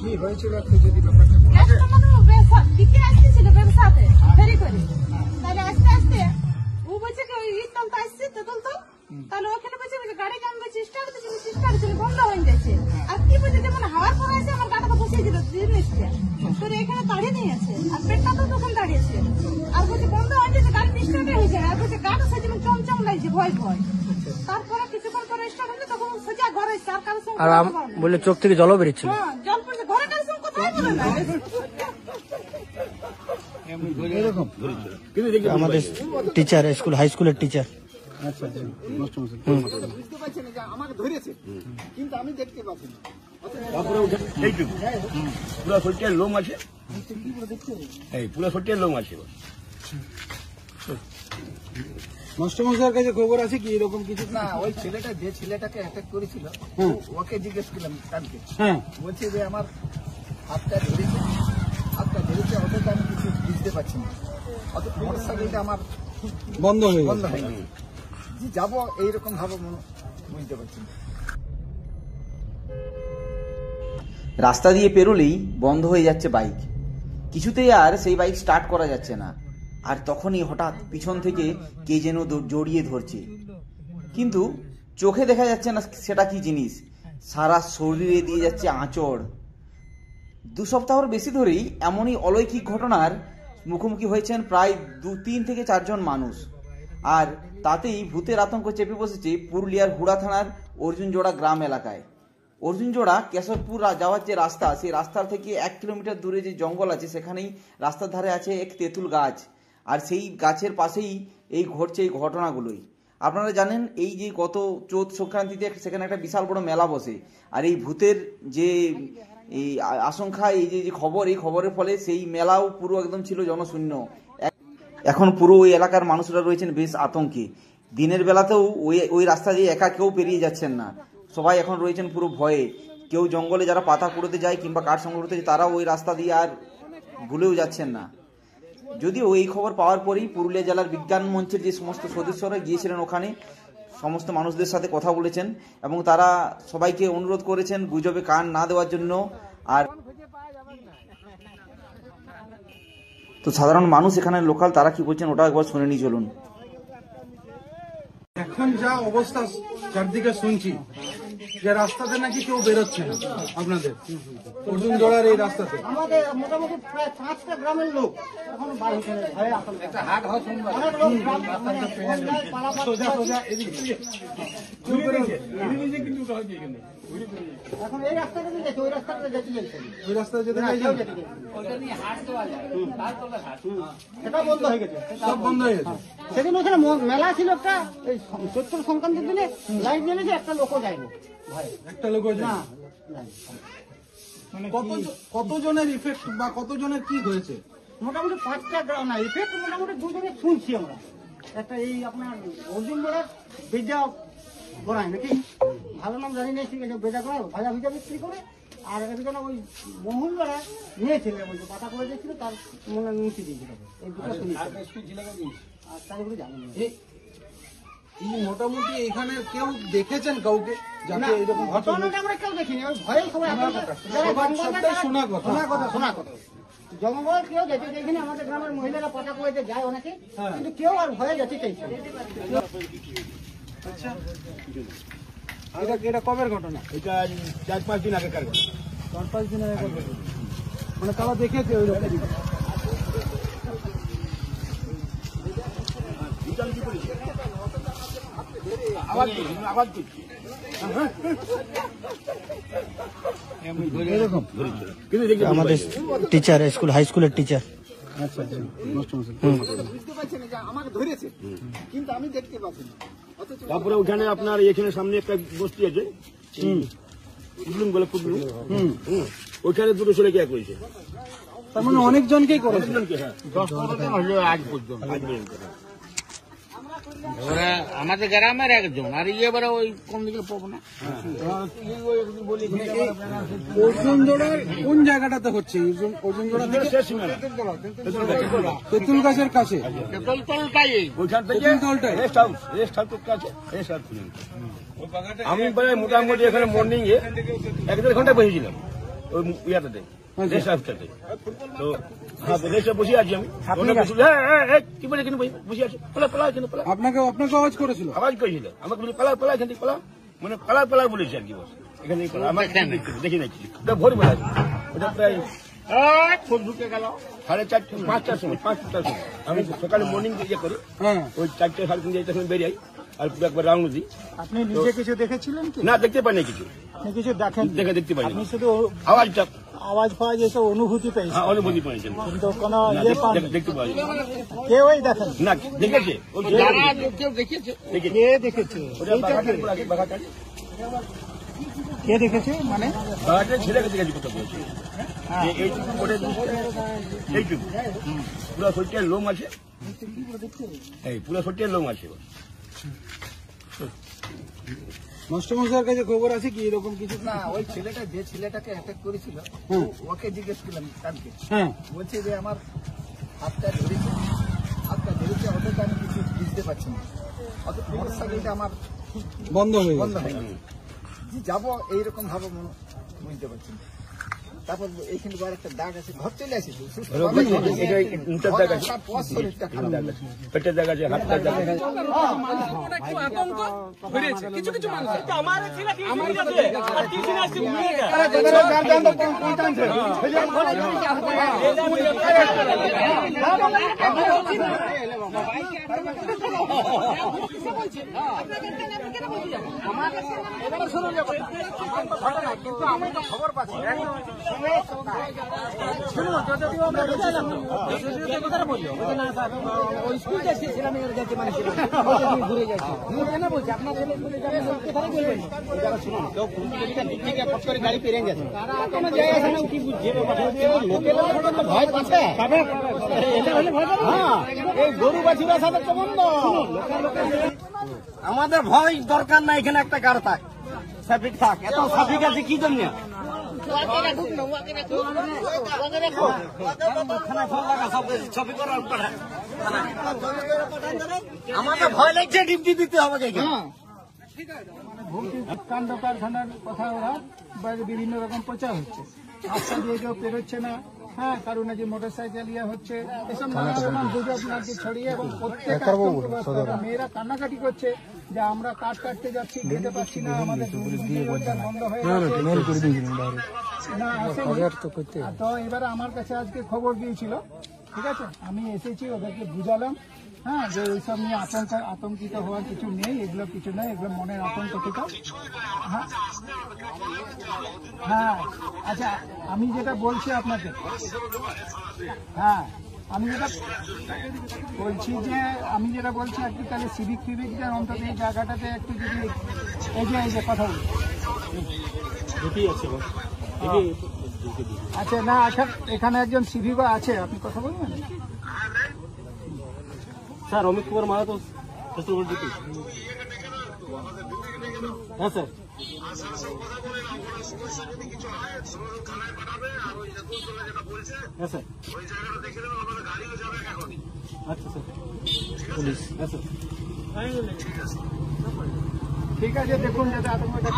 কি হয়েছিল একটু যদি ব্যাপারটা দিকে আসতেছিল ব্যবসাতে ফেরি করে, তাহলে আস্তে আস্তে ও বলছে কি ওই ইটল তো আসছে তেতল তো, তাহলে ওখানে বলছে গাড়ি জানবে চেষ্টা করছিল বন্ধ হয়ে যাচ্ছে। আর কি বলছে যেমন হাওয়ার পরে আছে আমার গাড়িটা বসিয়ে দিল জিনিসটা তোর এখানে দাঁড়িয়ে নিয়ে আছে, আর পেটটা তো তখন দাঁড়িয়েছে, আর বলছে বন্ধ হয়ে যাচ্ছে গাড়ি স্টার্ট হয়ে যায়, আর বলছে গাড়ি সে যেমন চমচম লাগছে ভয় ভয়। তারপরে কিছুক্ষণ পরে স্টার্ট হলে তখন সোজা ঘরে এসছে, আর কারোর সঙ্গে বললে চোখ থেকে জলও বেরিয়েছিল। হ্যাঁ জল পড়ছে, ঘরে কারোর সঙ্গে কোথায় বলে না। আমাদের টিচার স্কুল হাই স্কুলের টিচার। বুঝতে পারছি না যে আমাকে ধরেছে, কিন্তু আমি দেখতে পাচ্ছি না। পুরো শরীরটার লোম আছে, পুরো শরীরটার লোম আছে। মাস্টারমশাইয়ের কাছে খবর আছে কি এরকম কিছু? না, ওই ছেলেটা যে ছেলেটাকে অ্যাটাক করেছিল ওকে জিজ্ঞেস করলাম কালকে, বলছে যে আমার হাতটা ধরেছে অথচ আমি কিছু বুঝতে পারছি না, অথচ মোটরসাইকেলটা আমার বন্ধ হয়ে গেছে, যাবো এইরকম ভাবে বুঝতে পারছি না। রাস্তা দিয়ে পেরোলেই বন্ধ হয়ে যাচ্ছে বাইক, কিছুতেই আর সেই বাইক স্টার্ট করা যাচ্ছে না। আর তখনই হঠাৎ পিছন থেকে কে যেন জড়িয়ে ধরছে, কিন্তু চোখে দেখা যাচ্ছে না সেটা কি জিনিস, সারা শরীরে দিয়ে যাচ্ছে আঁচড়। 2 সপ্তাহের বেশি ধরেই এমনই অলৌকিক ঘটনার মুখোমুখি হয়েছেন প্রায় 3 থেকে 4 জন মানুষ। আর তাতেই ভূতের আতঙ্ক চেপে বসেছে পুরুলিয়ার হুড়া থানার অর্জুনজোড়া গ্রাম এলাকায়। অর্জুনজোড়া কেশবপুর যাওয়ার যে রাস্তা, সেই রাস্তার থেকে 1 কিলোমিটার দূরে যে জঙ্গল আছে, সেখানেই রাস্তার ধারে আছে এক তেঁতুল গাছ, আর সেই গাছের পাশেই ঘটছে এই ঘটনাগুলোই। আপনারা জানেন এই যে গত চৌথ সংক্রান্তিতে সেখানে একটা বিশাল বড় মেলা বসে, আর এই ভূতের যে এই আশঙ্কা, এই যে খবর, এই খবরের ফলে সেই মেলাও পুরো একদম ছিল জনশূন্য। এখন পুরো ওই এলাকার মানুষরা রয়েছেন বেশ আতঙ্কে। দিনের বেলাতেও ওই রাস্তা দিয়ে একা কেউ পেরিয়ে যাচ্ছেন না, সবাই এখন রয়েছেন পুরো ভয়ে। কেউ জঙ্গলে যারা পাতা কুড়োতে যায় কিংবা কাঠ সংগ্রহ করতে যায়, তারাও ওই রাস্তা দিয়ে আর ভুলেও যাচ্ছেন না। যদিও এই খবর পাওয়ার পরেই পুরুলিয়া জেলার বিজ্ঞান মঞ্চের যে সমস্ত সদস্যরা গিয়েছিলেন ওখানে, সমস্ত মানুষদের সাথে কথা বলেছেন এবং তারা সবাইকে অনুরোধ করেছেন গুজবে কান না দেওয়ার জন্য। আর তো সাধারণ মানুষ এখানে লোকাল, তারা কি বলছেন ওটা একবার শুনে নিয়ে চলুন। এখন যা অবস্থা চারদিকে শুনছি যে রাস্তাতে নাকি কেউ বেরোচ্ছে না, আপনাদের অর্জুনজোড়ার এই রাস্তাতে আমাদের মোটামুটি প্রায় 5টা গ্রামের লোক এখন বাড়ি চলে যায়। একটা হাট হয় সোমবার, এখন এই রাস্তাটা যেতে ওই রাস্তাটা যেতে চাইছে, ওই রাস্তায় যেতে সেটা বন্ধ হয়ে গেছে, সব বন্ধ হয়ে গেছে। সেদিন ওখানে মেলা ছিল একটা, এই চৈত্র সংক্রান্তির দিনে লাইট জ্বেলেছে, একটা লোকও যায়নি, একটা লোক না। মানে কতজনের ইফেক্ট বা কতজনের কি হয়েছে? মোটামুটি 5টা গ্রাম না, ইফেক্ট মোটামুটি 2 জনের শুনছি আমরা। একটা এই আপনার অর্জুনজোড়ার বেজা গড়ায় নাকি, ভালো নাম জানি না, ঠিক আছে, বেজা গড়ায় ভাজা ভিজা বিক্রি করে। আর একজন ওই মহুলবেলা নিয়েছিল, বলছে পাতা করে দিয়েছিল, তার মনে নিচে দিয়েছিল। এই দুটো শুনেছি, আর তারপরে জানি না। মোটামুটি এখানে কেউ দেখেছেন কাউকে যাতে এরকম ঘটনাটা আমরা কেউ দেখিনি, ওই ভয়ে সবাই শোনা কথা। জঙ্গল কেউ যেতে চাইছেন, আমাদের গ্রামের মহিলারা পাতা করেতে যায় অনেকে, কিন্তু কেউ আর ভয়ে যেতে চাইছে। আচ্ছা, এটা কবের ঘটনা? এটা 4-5 দিন আগেকার ঘটনা। 4-5 দিন আগেকার ঘটনা, মানে তারা দেখেছে ওই রকম। আমাদের টিচার স্কুল হাই স্কুলের টিচার। বুঝতে পারছি না যে আমাকে ধরেছে, কিন্তু আমি দেখতে পাচ্ছি না। তারপরে ওখানে আপনার এখানে সামনে একটা বস্তি আছে, পুটলুম বলে, পুটলুম, ওইখানে 2 ছেলেকে এক হয়েছে। তার মানে অনেকজনকেই করেছে। 10-15 জন হলো আজ পর্যন্ত। আমাদের গ্রামের একজন, আর এবারে ওই কোন দিকে পাবো না। অর্জুনজোড়ার কোন জায়গাটাতে হচ্ছে? অর্জুনজোড়া তেঁতুল গাছের কাছে, আমি প্রায় মোটামুটি এখানে মর্নিং এ 1-1.5 ঘন্টা বসেছিলাম। ওই ইয়াটাতে রেস্ট হাউসটাতে। তো হ্যাঁ রেস্টে বসে আছি আমি, কি বলে এখানে বসে আছি, পালা পালা এখানে পালা। আপনাকে আওয়াজ করেছিল? আওয়াজ করেছিল আমাকে, বলে পালা পালা এখান থেকে পালা, মানে পালা পালা বলেছে আর কি, বস এখান থেকে পালা। আমার দেখি নাকি ওটা ভোরবেলা, ওটা প্রায় ঢুকে গেল 4:30 5টার সময়, 5টার সময়। আমি সকালে মর্নিং ইয়ে করি, ওই 4টে 3:30 সময় বেরিয়ে আর পুরো একবার রাউন্ড দিই। আপনি নিজে কিছু দেখেছিলেন কি? না, দেখতে পাই না কিছু, আপনি কিছু দেখেন? দেখতে পাই আপনি না, শুধু আওয়াজটা আওয়াজ পাওয়া যেসব অনুভূতি পেয়েছেন, অনুভূতি পাইছেন, কিন্তু কোনো ইয়ে পান দেখতে পাই কেউই দেখেন না। দেখেছে ওই কেউ দেখেছে? কে দেখেছে? বাগাটা কে দেখেছে মানে? বাগাটা ছেলেকে দেখেছি, কথা বলছি এইটুকু করে এইটুকু পুরো শরীরটার লোম আছে, এই পুরো শরীরটার লোম আছে। মাস্টারমশাইয়ের কাছে খবর আছে কি এরকম কিছু? না, ওই ছেলেটা যে ছেলেটাকে অ্যাটাক করেছিল ওকে জিজ্ঞেস করলাম কালকে, বলছে যে আমার হাতটা ধরেছে অথচ আমি কিছু বুঝতে পারছি না, অথচ মোটরসাইকেলটা আমার বন্ধ হয়ে যাবো এইরকম ভাবে বুঝতে পারছি না। তারপর এইখানে একটা দাগ আছে, ঘর চলে আসি শরীরটা খারাপ, পেটের জায়গা আছে, হাতটার জায়গা আছে। খবর পাচ্ছি স্কুল যাচ্ছিলাম, ঘুরে যাচ্ছি কেন বলছি আপনার গাড়ি পেরে গেছে, কি বুঝছে ভয় পাচ্ছে। এই গরু বাছুরের সাথে সম্বন্ধ, আমাদের ভয় দরকার না, এখানে একটা গাড়ি থাক, ট্রাফিক থাক, এত ট্রাফিক আছে কি জন্য? আমাদের ভয় লাগছে, ডিউটি দিতে হবে। কাণ্ড কারখানার কথা ওরা বিভিন্ন রকম প্রচার হচ্ছে, রাস্তা দিয়ে কেউ পেরোচ্ছে না, হ্যাঁ কারণ নাকি মোটর সাইকেল ইয়ে হচ্ছে, এসব নানান গুজব নাকি ছড়িয়ে, এবং প্রত্যেক মেয়েরা কান্নাকাটি করছে যে আমরা কাঠ কাটতে যাচ্ছি, যেতে পারছি না, আমাদের বন্ধ হয়ে গেছে। তো এবারে আমার কাছে আজকে খবর গিয়েছিল, ঠিক আছে, আমি এসেছি, ওদেরকে বুঝালাম, হ্যাঁ যে এইসব নিয়ে আতঙ্কিত হওয়ার কিছু নেই, এগুলো কিছু নেই, এগুলো মনের আতঙ্ক থেকে। হ্যাঁ আচ্ছা, আমি যেটা বলছি আপনাকে, হ্যাঁ আমি যেটা বলছি একটু তাহলে সিভিক অন্তত এই জায়গাটাতে একটু যদি এই যে কথা বলি। আচ্ছা না, এখানে একজন সিভিক আছে, আপনি কথা বলবেন? স্যার অমিত কুমার মাহাতো, হ্যাঁ স্যার। হ্যাঁ স্যার, আচ্ছা স্যার, পুলিশ, হ্যাঁ স্যার, ঠিক আছে, দেখুন যাতে আতঙ্কটা